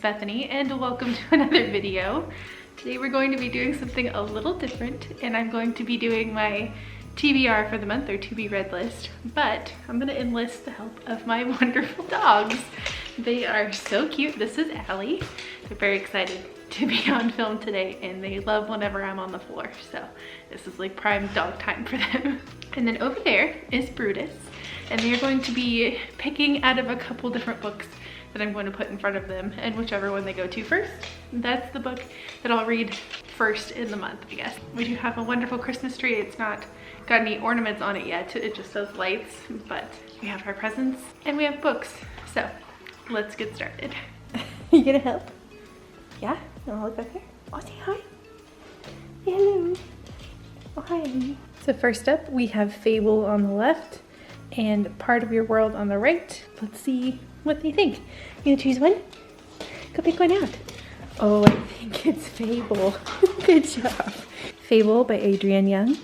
Bethany and welcome to another video. Today we're going to be doing something a little different and I'm going to be doing my TBR for the month, or to be read list, but I'm gonna enlist the help of my wonderful dogs. They are so cute. This is Allie. They're very excited to be on film today and they love whenever I'm on the floor. So this is like prime dog time for them. And then over there is Brutus, and they're going to be picking out of a couple different books that I'm going to put in front of them, and whichever one they go to first, that's the book that I'll read first in the month, I guess. We do have a wonderful Christmas tree. It's not got any ornaments on it yet. It just does lights, but we have our presents and we have books. So let's get started. You gonna help? Yeah? No, look back there. Oh, say hi. Say hello. Oh, hi. So first up, we have Fable on the left and Part of Your World on the right. Let's see what they think. You gonna choose one? Go pick one out. Oh, I think it's Fable. Good job. Fable by Adrienne Young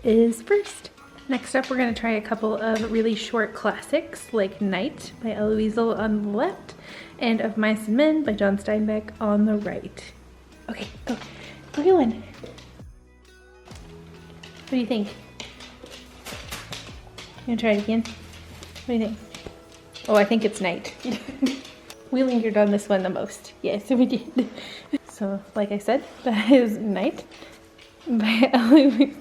is first. Next up, we're gonna try a couple of really short classics like Night by Eloise on the left and Of Mice and Men by John Steinbeck on the right. Okay, go. Go get one. What do you think? You gonna try it again? What do you think? Oh, I think it's Night. We lingered on this one the most. Yes, we did. So, like I said, that is Night by Eloise.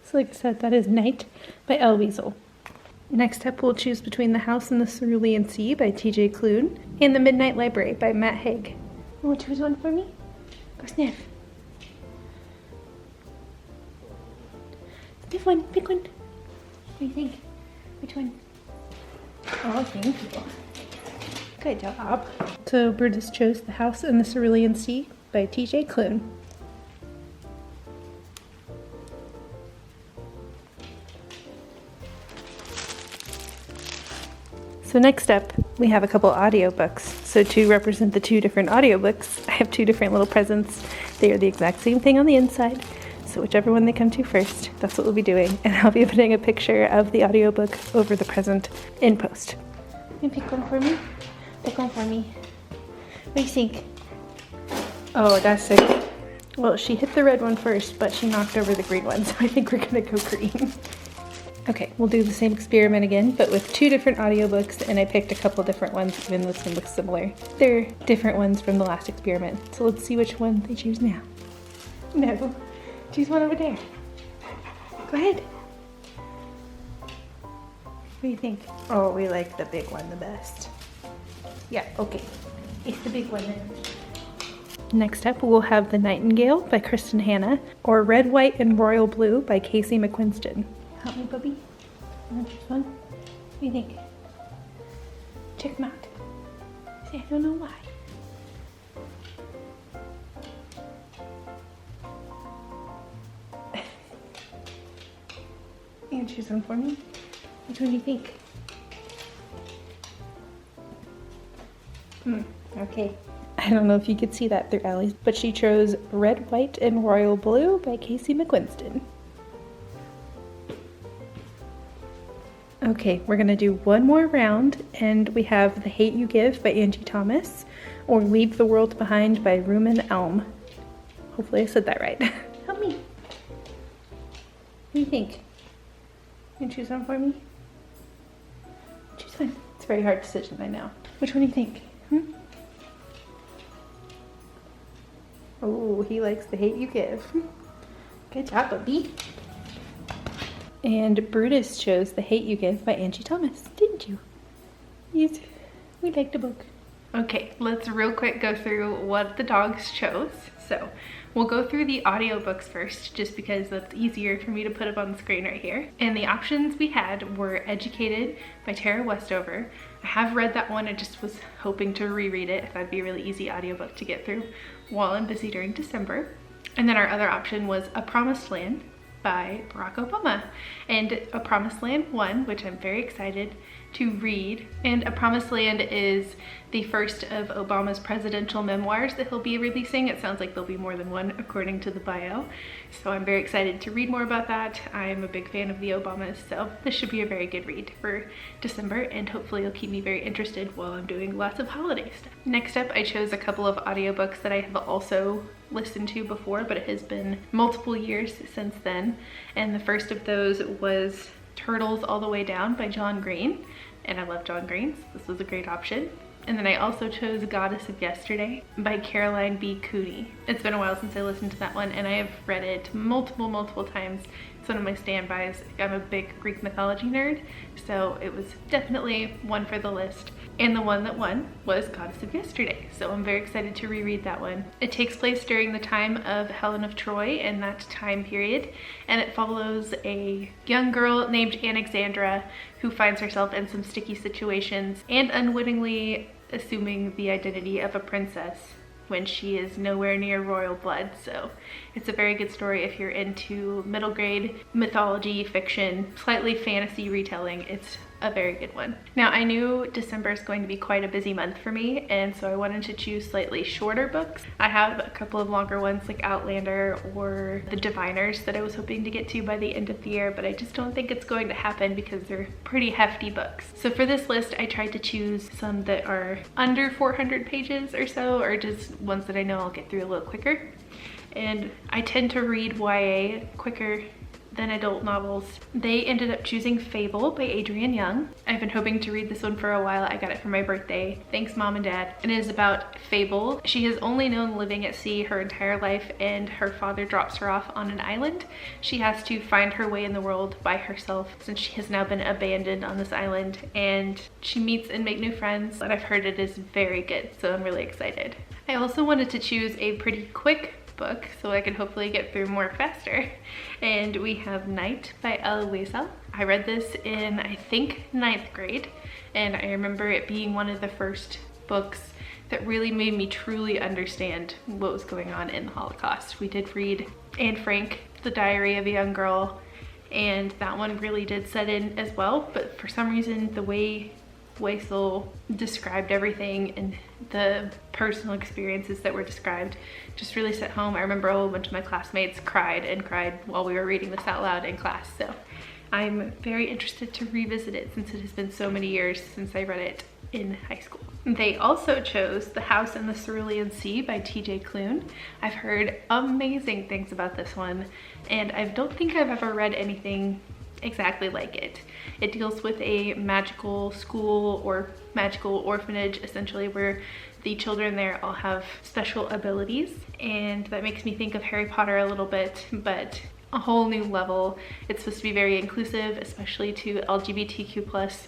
So like I said, that is Night by Eloise. Next up, we'll choose between The House in the Cerulean Sea by T.J. Klune and The Midnight Library by Matt Haig. You want to choose one for me? Go sniff. Sniff one, pick one. What do you think? Which one? Oh, thank you. Good job. So Brutus chose The House in the Cerulean Sea by T.J. Klune. So next up, we have a couple audiobooks. So to represent the two different audiobooks, I have two different little presents. They are the exact same thing on the inside. So whichever one they come to first, that's what we'll be doing. And I'll be putting a picture of the audiobook over the present in post. You pick one for me? Pick one for me. What do you think? Oh, that's sick. Well, she hit the red one first, but she knocked over the green one, so I think we're gonna go green. Okay, we'll do the same experiment again, but with two different audiobooks, and I picked a couple different ones, even though this one looks similar. They're different ones from the last experiment, so let's see which one they choose now. No, choose one over there. Go ahead. What do you think? Oh, we like the big one the best. Yeah, okay. It's the big one then. Next up, we'll have The Nightingale by Kristen Hanna, or Red, White, and Royal Blue by Casey McQuiston. Help me, Bubby. You want to choose one? What do you think? Check them out. Say, I don't know why. You can choose one for me? Which one do you think? Okay. I don't know if you could see that through Allie's, but she chose Red, White, and Royal Blue by Casey McQuiston. Okay, we're gonna do one more round, and we have The Hate You Give by Angie Thomas, or Leave the World Behind by Rumen Elm. Hopefully I said that right. Help me. What do you think? You can choose one for me? Choose one. It's a very hard decision, I know. Which one do you think? Oh, he likes The Hate You Give. Good job, Bubby. And Brutus chose The Hate You Give by Angie Thomas, didn't you? Yes, we liked the book. Okay, let's real quick go through what the dogs chose. So we'll go through the audiobooks first, just because that's easier for me to put up on the screen right here. And the options we had were Educated by Tara Westover. I have read that one. I just was hoping to reread it if that'd be a really easy audiobook to get through while I'm busy during December. And then our other option was A Promised Land by Barack Obama. And A Promised Land won, which I'm very excited to read. And A Promised Land is the first of Obama's presidential memoirs that he'll be releasing. It sounds like there'll be more than one according to the bio. So I'm very excited to read more about that. I'm a big fan of the Obamas, so this should be a very good read for December, and hopefully it'll keep me very interested while I'm doing lots of holiday stuff. Next up, I chose a couple of audiobooks that I have also listened to before, but it has been multiple years since then. And the first of those was Turtles All the Way Down by John Green, and I love John Green, so this was a great option. And then I also chose Goddess of Yesterday by Caroline B. Cooney. It's been a while since I listened to that one, and I have read it multiple times. It's one of my standbys. I'm a big Greek mythology nerd, so it was definitely one for the list. And the one that won was Goddess of Yesterday, so I'm very excited to reread that one. It takes place during the time of Helen of Troy in that time period, and it follows a young girl named Alexandra who finds herself in some sticky situations and unwittingly assuming the identity of a princess when she is nowhere near royal blood. So it's a very good story if you're into middle grade mythology, fiction, slightly fantasy retelling. It's a very good one. Now, I knew December is going to be quite a busy month for me, and so I wanted to choose slightly shorter books. I have a couple of longer ones like Outlander or The Diviners that I was hoping to get to by the end of the year, but I just don't think it's going to happen because they're pretty hefty books. So for this list, I tried to choose some that are under 400 pages or so, or just ones that I know I'll get through a little quicker. And I tend to read YA quicker than adult novels. They ended up choosing Fable by Adrienne Young. I've been hoping to read this one for a while. I got it for my birthday. Thanks, Mom and Dad. It is about Fable. She has only known living at sea her entire life, and her father drops her off on an island. She has to find her way in the world by herself since she has now been abandoned on this island, and she meets and makes new friends, and I've heard it is very good, so I'm really excited. I also wanted to choose a pretty quick book so I could hopefully get through more faster, and we have Night by Eloisa. I read this in, I think, 9th grade, and I remember it being one of the first books that really made me truly understand what was going on in the Holocaust. We did read Anne Frank, The Diary of a Young Girl, and that one really did set in as well, but for some reason the way Weisel described everything and the personal experiences that were described just really set home. I remember a whole bunch of my classmates cried and cried while we were reading this out loud in class, so I'm very interested to revisit it since it has been so many years since I read it in high school. They also chose The House in the Cerulean Sea by T.J. Klune. I've heard amazing things about this one, and I don't think I've ever read anything exactly like it. It deals with a magical school or magical orphanage, essentially, where the children there all have special abilities, and that makes me think of Harry Potter a little bit, but a whole new level. It's supposed to be very inclusive, especially to LGBTQ+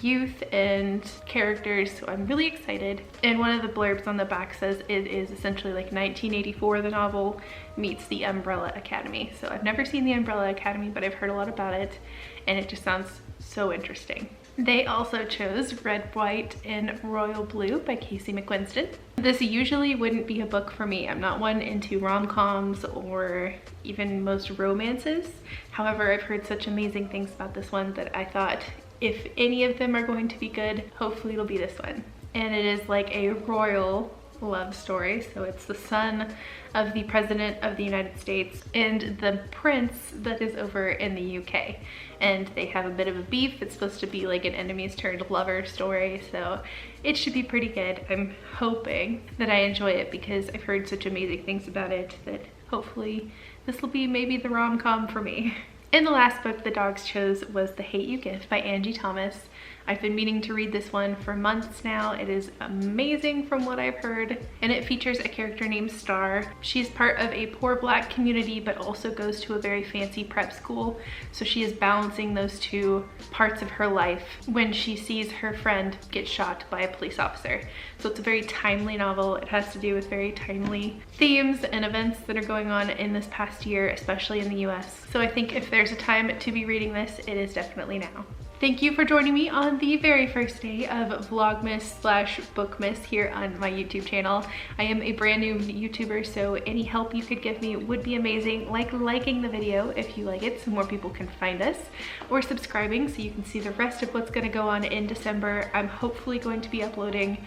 youth and characters, so I'm really excited. And one of the blurbs on the back says it is essentially like 1984, the novel, meets The Umbrella Academy. So I've never seen The Umbrella Academy, but I've heard a lot about it, and it just sounds so interesting. They also chose Red, White, and Royal Blue by Casey McQuiston. This usually wouldn't be a book for me. I'm not one into rom-coms or even most romances. However, I've heard such amazing things about this one that I thought if any of them are going to be good, hopefully it'll be this one. And it is like a royal love story. So it's the son of the President of the United States and the prince that is over in the UK. And they have a bit of a beef. It's supposed to be like an enemies turned lover story. So it should be pretty good. I'm hoping that I enjoy it because I've heard such amazing things about it that hopefully this will be maybe the rom-com for me. And the last book the dogs chose was The Hate You Give by Angie Thomas. I've been meaning to read this one for months now. It is amazing from what I've heard, and it features a character named Star. She's part of a poor Black community but also goes to a very fancy prep school, so she is balancing those two parts of her life when she sees her friend get shot by a police officer. So it's a very timely novel. It has to do with very timely themes and events that are going on in this past year, especially in the US. So I think if there's a time to be reading this, it is definitely now. Thank you for joining me on the very first day of Vlogmas slash Bookmas here on my YouTube channel. I am a brand new YouTuber, so any help you could give me would be amazing, like liking the video if you like it so more people can find us, or subscribing so you can see the rest of what's going to go on in December. I'm hopefully going to be uploading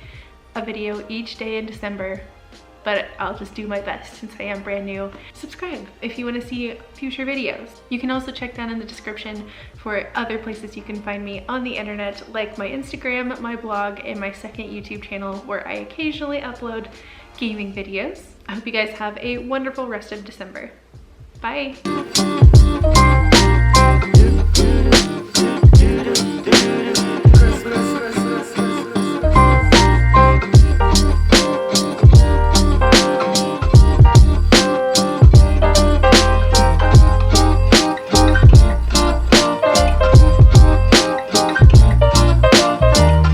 a video each day in December, but I'll just do my best since I am brand new. Subscribe if you want to see future videos. You can also check down in the description for other places you can find me on the internet, like my Instagram, my blog, and my second YouTube channel where I occasionally upload gaming videos. I hope you guys have a wonderful rest of December. Bye!